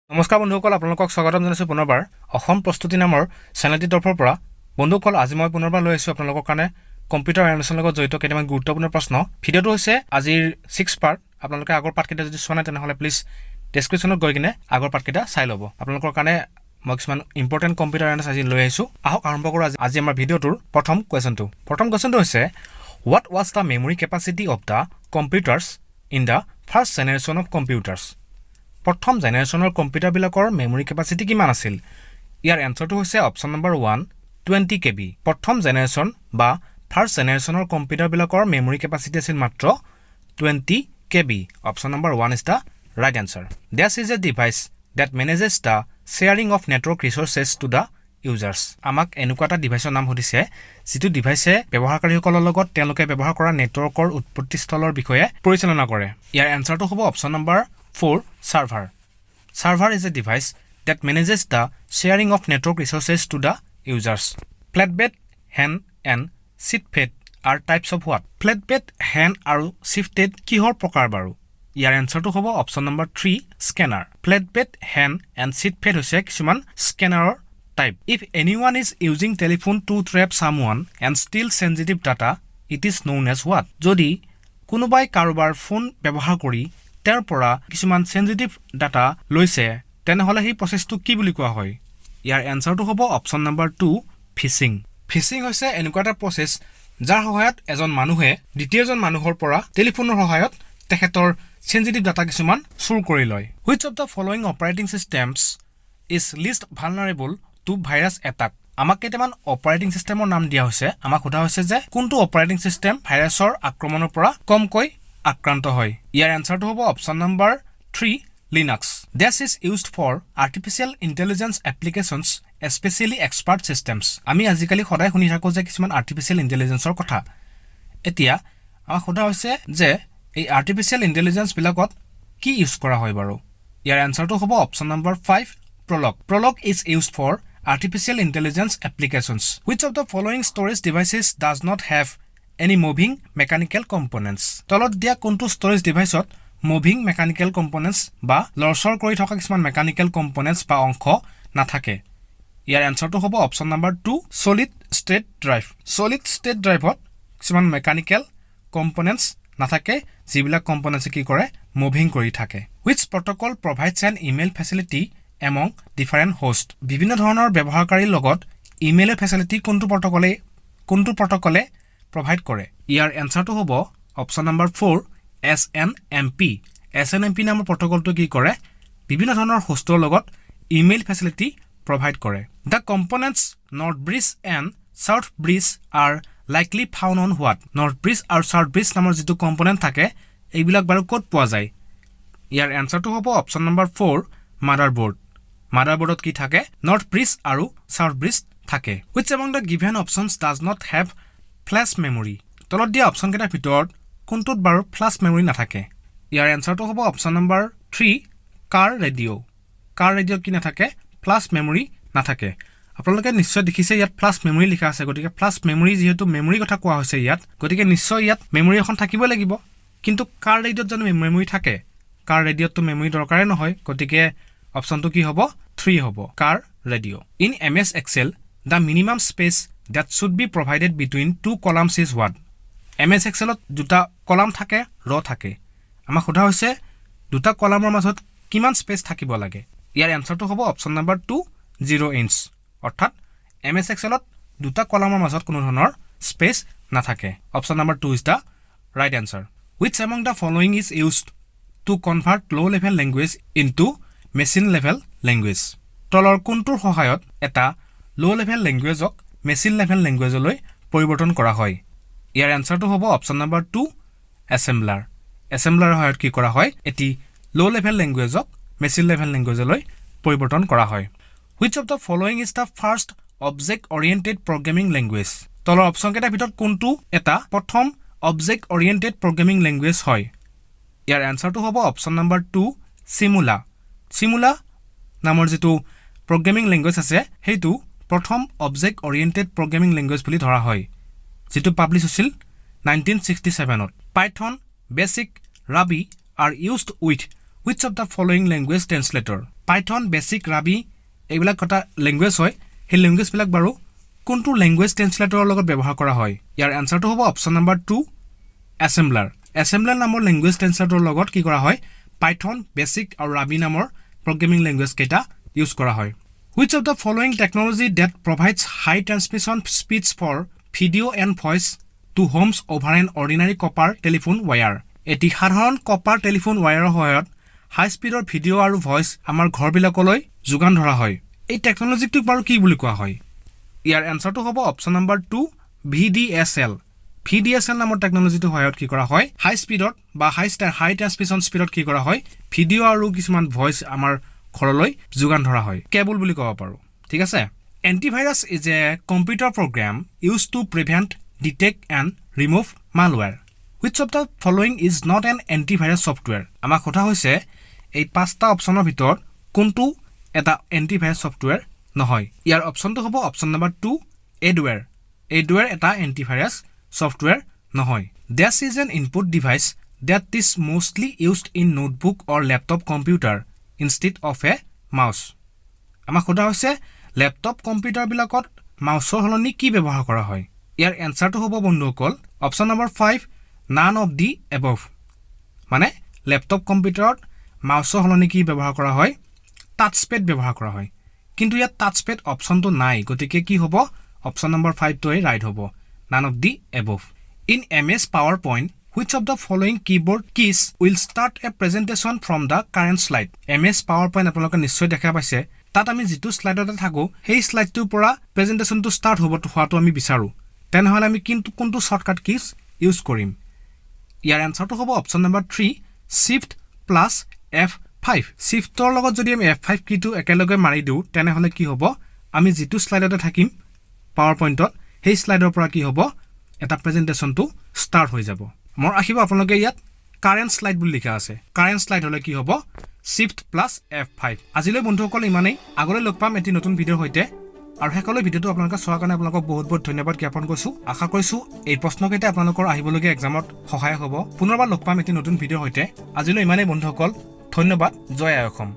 নমস্কাৰ বন্ধুসকল আপোনালোকক স্বাগতম জনাইছো পুনৰবাৰ অসম প্ৰস্তুতি নামৰ চেনেলটিৰ তৰফৰ পৰা বন্ধুসকল আজি মই পুনৰবাৰ লৈ আহিছো আপোনালোকৰ কাৰণে কম্পিউটাৰ এনিমেশ্যনৰ লগত জড়িত কেইটামান গুৰুত্বপূৰ্ণ প্ৰশ্ন ভিডিঅটো হৈছে আজিৰ 6 পাৰ্ট আপোনালোকে আগৰ পাৰ্টকেইটা যদি চোৱা নাই তেনেহলে প্লিজ ডেসক্ৰিপচনত গৈ কিনে আগৰ পাৰ্টকেইটা চাই ল'ব আপোনালোকৰ কাৰণে মই কিছুমান ইম্পৰ্টেণ্ট কম্পিউটাৰ এনিমেশ্যন আজি লৈ আহিছো আহক আৰম্ভ কৰো আজি আমাৰ ভিডিঅটোৰ প্ৰথম কোৱেশ্চনটো হৈছে what was the memory capacity of the computers in the first generation of computers প্ৰথম জেনাৰেশনৰ কম্পিউটাৰ বিলাকৰ মেমৰি কেপাসিটি কিমান আছিল ইয়াৰ এনসাৰটো হৈছে অপচন নম্বৰ 1 20 কেবি প্ৰথম জেনাৰেশন বা ফাৰ্স্ট জেনাৰেশনৰ কম্পিউটাৰ বিলাকৰ মেমৰি কেপাসিটি আছিল মাত্ৰ 20 কেবি option number 1 is the right answer this is a device that manages the sharing of network resources to the users আমাক এনেকুৱা এটা ডিভাইসৰ নাম সুধিছে যিটো ডিভাইসে ব্যৱহাৰকাৰীসকলৰ লগত তেওঁলোকে ব্যৱহাৰ কৰা নেটৱৰ্কৰ উৎপত্তিস্থলৰ বিষয়ে পৰিচালনা কৰে ইয়াৰ এনসাৰটো হ'ব option number 4 server. Server is a device that manages the sharing of network resources to the users. Flatbed, HAN, and shift-fed are types of what? Flatbed, HAN, and shift-fed kihor prokar baru. Your answer to hobo option number 3 scanner. Flatbed, HAN, and shift-fed hoise kisuman scanner type. If anyone is using telephone to trap someone and steal sensitive data, it is known as what? Jodi kunubai karobar phone ব্যবহাৰ কৰি তাৰ পৰা কিছুমান সেনজিটিভ data লৈছে তেনেহলে এই প্ৰসেসটো কি বুলি কোৱা হয় ইয়াৰ এনসাৰটো হ'ব অপচন নম্বৰ 2 ফিশিং ফিশিং হৈছে এনেকুৱা এটা প্ৰসেস যাৰ সহায়ত এজন মানুহে দ্বিতীয়জন মানুহৰ পৰা টেলিফোনৰ সহায়ত তেখেতৰ সেনজিটিভ ডাটা কিছুমান চুৰ কৰি লয় which of the following operating systems is least vulnerable to virus attack আমাক কেইটামান অপাৰেটিং সিস্টেমৰ নাম দিয়া হৈছে আমাক সোধা হৈছে যে কোনটো অপাৰেটিং সিস্টেম ভাইৰাছৰ আক্ৰমণৰ পৰা কমকৈ আক্ৰান্ত হয় ইয়াৰ এনসাৰটো হ'ব option number 3 Linux this is used for artificial intelligence applications especially expert systems আমি আজিকালি সদায় শুনি থাকো যে কিছুমান আৰ্টিফিশিয়াল ইন্টেলিজেন্সৰ কথা এতিয়া আমাক সোধা হৈছে যে এই আৰ্টিফিশিয়াল ইন্টেলিজেন্স বিলাকত কি ইউজ কৰা হয় বাৰু ইয়াৰ এনসাৰটো হ'ব option number 5 PROLOG is used for artificial intelligence applications which of the following storage devices does not have any moving mechanical components তলত দিয়া কোনটো storage deviceত moving mechanical components বা লৰচৰ কৰি থকা কিছুমান mechanical components বা অংশ নাথাকে ইয়াৰ এনসাৰটো হ'ব অপচন নম্বৰ 2 solid state driveত কিছুমান mechanical components নাথাকে যিবিলাক components কি কৰে moving কৰি থাকে which protocol provides an email facility among different host বিভিন্ন ধৰণৰ ব্যৱহাৰকাৰীৰ লগত ইমেইল ফেসিলিটি কোনটো প্ৰটকলে provide কৰে ইয়াৰ এনসাৰটো হ'ব অপচন নম্বৰ 4 SNMP নামৰ প্ৰটকলটো কি কৰে বিভিন্ন ধৰণৰ হোষ্টৰ লগত ইমেইল ফেসিলিটি provide কৰে the components north bridge and south bridge are likely found on what north bridge আৰু south bridge নামৰ যেটো কম্পোনেন্ট থাকে এইবিলাক বাৰু ক'ত পোৱা যায় ইয়াৰ এনসাৰটো হ'ব অপচন নম্বৰ 4 motherboardত কি থাকে north bridge আৰু south bridge থাকে which among the given options does not have flash memory তলত দিয়া অপচন কেইটাৰ ভিতৰত কোনটোত বাৰু ফ্ল্যাশ মেমৰি নাথাকে ইয়াৰ এনসাৰটো হ'ব অপচন নম্বৰ 3 কাৰ ৰেডিঅ কি নাথাকে ফ্ল্যাশ মেমৰি নাথাকে আপোনালোকে নিশ্চয় দেখিছে ইয়াত ফ্ল্যাশ মেমৰি লিখা আছে গতিকে ফ্ল্যাশ মেমৰি যেহেতু মেমৰি কথা কোৱা হৈছে ইয়াত গতিকে নিশ্চয় ইয়াত মেমৰি এখন থাকিব লাগিব কিন্তু কাৰ ৰেডিঅত জানো মেমৰি থাকে কাৰ ৰেডিঅটো মেমৰি দৰকাৰে নহয় গতিকে অপচনটো কি হ'ব 3 হ'ব কাৰ radio in MS Excel the minimum space that should be provided between two columns is what MS Excel দুটা কলাম থাকে ৰ থাকে আমাক সোধা হৈছে দুটা কলামৰ মাজত কিমান স্পেচ থাকিব লাগে ইয়াৰ এনসাৰটো হ'ব অপচন নম্বৰ 2 0 ইঞ্চ অৰ্থাৎ MS Excel দুটা কলামৰ মাজত কোনো ধৰণৰ স্পেচ নাথাকে option number 2 is the right answer which among the following is used to convert low level language into machine level language তলৰ কোনটোৰ সহায়ত এটা low level languageক machine level languageলৈ পৰিৱৰ্তন কৰা হয় ইয়াৰ এনসাৰটো হ'ব অপচন নম্বৰ 2 assembler সহায়ত কি কৰা হয় এটি low level languageক machine level languageলৈ পৰিৱৰ্তন কৰা হয় which of the following is the first object oriented programming language তলৰ অপচন কেইটাৰ ভিতৰত কোনটো এটা প্ৰথম object oriented programming language হয় ইয়াৰ এনসাৰটো হ'ব অপচন নম্বৰ 2 simula নামৰ যেটো programming language আছে হেতু প্ৰথম object oriented programming language বুলি ধৰা হয় যেটো পাবলিশ হৈছিল 1967 ত Python, Basic, Ruby are used with which of the following language translator? Python BASIC Ruby এইবিলাক কথা ল্যাঙ্গুৱেজ হয় সেই ল্যাঙ্গুৱেজ বিলাক বাৰু কোনটো ল্যাঙ্গুৱেজ ট্ৰান্সলেটৰৰ লগত ব্যৱহাৰ কৰা হয় ইয়াৰ আনসাৰটো হ'ব অপচন নম্বৰ 2 assembler assembler নামৰ ল্যাঙ্গুৱেজ ট্ৰান্সলেটৰৰ লগত কি কৰা হয় পাইথন বেসিক আৰু ৰাবি নামৰ প্ৰগ্ৰামিং ল্যাঙ্গুৱেজ কেইটা ইউজ কৰা হয় which of the following technology that provides high transmission speeds for video and voice to homes over an ordinary copper telephone wire এটি সাধাৰণ কপাৰ টেলিফোন ওয়্যাৰৰ সহায়ত হাই স্পিডৰ ভিডিও আৰু ভয়েস আমাৰ ঘৰবিলাকলৈ যোগান ধৰা হয় এই টেকনলজিটো বাৰু কি বুলি কোৱা হয় ইয়াৰ আনসাৰটো হ'ব অপচন নম্বৰ 2 VDSL VDSL নামৰ টেকনলজিটো সহায়ত কি কৰা হয় হাই স্পিডত বা হাই ট্ৰান্সমিশন স্পিডত কি কৰা হয় ভিডিও আৰু কিছুমান ভয়েস আমাৰ ঘৰলৈ যোগান ধৰা হয় কেবল বুলি ক'ব পাৰো ঠিক আছে antivirus is a computer program used to prevent detect and remove malware which of the following is not an antivirus software আমাৰ কথা হৈছে এই পাঁচটা অপচনৰ ভিতৰত কোনটো এটা antivirus software নহয় ইয়াৰ অপচনটো হ'ব অপচন নম্বৰ 2 adware এটা antivirus software নহয় this is an input device that is mostly used in notebook or laptop computer instead of a mouse আমাৰ কথা হৈছে ল্যাপটপ কম্পিউটাৰ বিলাকত মাউসৰ হলনি কি ব্যৱহাৰ কৰা হয় ইয়াৰ আনসাৰটো হ'ব বন্ধুসকল option number 5 none of the above মানে ল্যাপটপ কম্পিউটাৰত মাউসৰ হলনি কি ব্যৱহাৰ কৰা হয় টাচপ্যাড ব্যৱহাৰ কৰা হয় কিন্তু ইয়াত টাচপ্যাড অপচনটো নাই গতিকে কি হ'ব অপচন নম্বৰ 5 টোই ৰাইট হ'ব none of the above in MS PowerPoint which of the following keyboard keys will start a presentation from the current slide MS PowerPoint আপোনালোকে নিশ্চয় দেখা পাইছে তাত আমি যেটো স্লাইডতে থাকো সেই স্লাইডটোৰ পৰা প্ৰেজেন্টেশনটো ষ্টাৰ্ট হ'ব হোৱাটো আমি বিচাৰো তেনেহলে আমি কোনটো শৰ্টকাট কিজ ইউজ কৰিম ইয়াৰ আনসাৰটো হ'ব option number 3 shift plus F5 শিফটৰ লগত যদি আমি F5 কিটো একেলগে মাৰি দিও তেনেহলে কি হ'ব আমি যেটো স্লাইডতে থাকিম পাৱাৰ পইণ্টত সেই স্লাইডৰ পৰা কি হ'ব এটা প্ৰেজেন্টেশনটো ষ্টাৰ্ট হৈ যাব মোৰ আহিব আপোনালোকে ইয়াত কাৰেন্ট স্লাইড বুলি লিখা আছে কাৰেন্ট স্লাইড হলে কি হ'ব shift plus F5 আজিলৈ বন্ধুসকল ইমানেই আগলৈ লগ পাম এটি নতুন ভিডিওৰ হৈতে আৰু হেকলৈ ভিডিওটো আপোনালোকে চোৱাৰ কাৰণে আপোনালোকক বহুত বহুত ধন্যবাদ জ্ঞাপন কৰিছো আশা কৰিছো এই প্ৰশ্নকেইটা আপোনালোকৰ আহিবলগীয়া এক্সামত সহায় হ'ব পুনৰবাৰ লগ পাম এটি নতুন ভিডিওৰ হৈতে আজিলৈ ইমানেই বন্ধুসকল ধন্যবাদ জয় আয়খম